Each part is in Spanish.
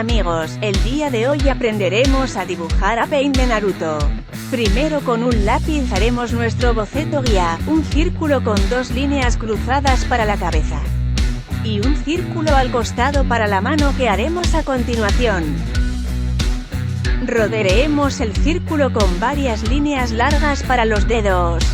amigos, el día de hoy aprenderemos a dibujar a Pain de Naruto. Primero con un lápiz haremos nuestro boceto guía, un círculo con dos líneas cruzadas para la cabeza. Y un círculo al costado para la mano que haremos a continuación. Rodearemos el círculo con varias líneas largas para los dedos.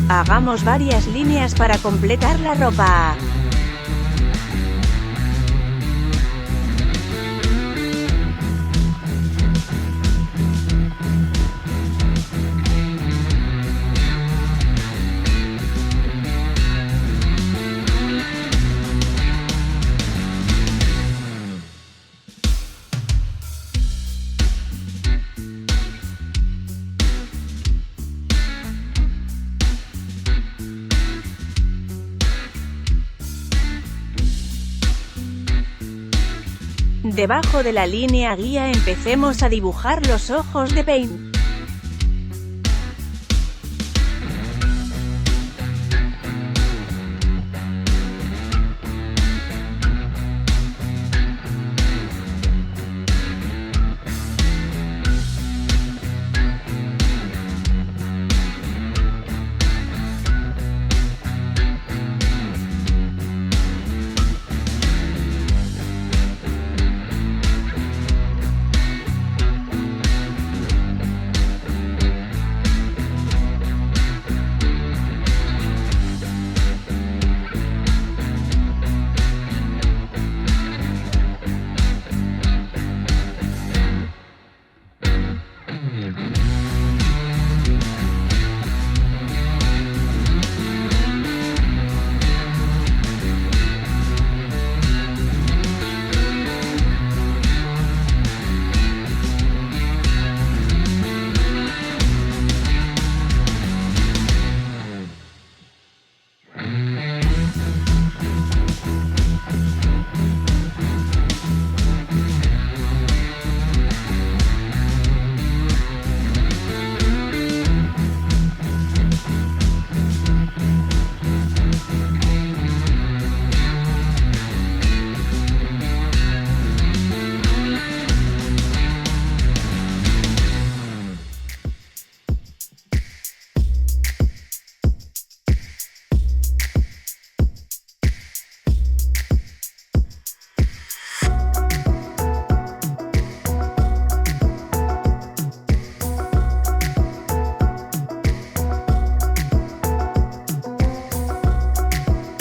Hagamos varias líneas para completar la ropa. Debajo de la línea guía empecemos a dibujar los ojos de Pain.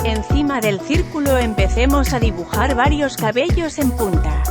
Encima del círculo empecemos a dibujar varios cabellos en punta.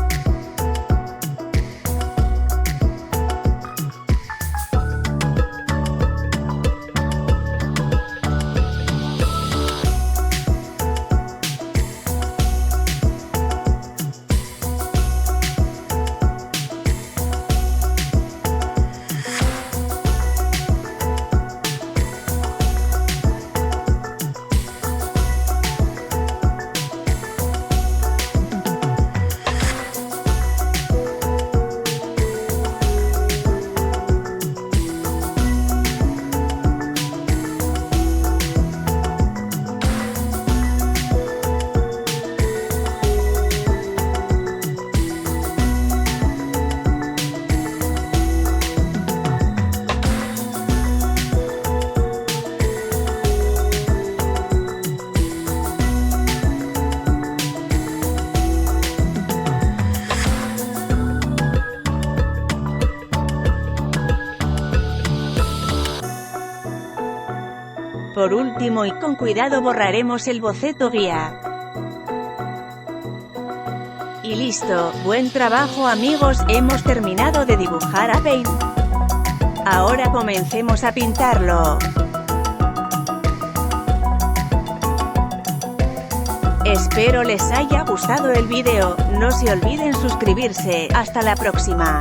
Por último y con cuidado borraremos el boceto guía. Y listo, buen trabajo amigos, hemos terminado de dibujar a Paint. Ahora comencemos a pintarlo. Espero les haya gustado el vídeo, no se olviden suscribirse, hasta la próxima.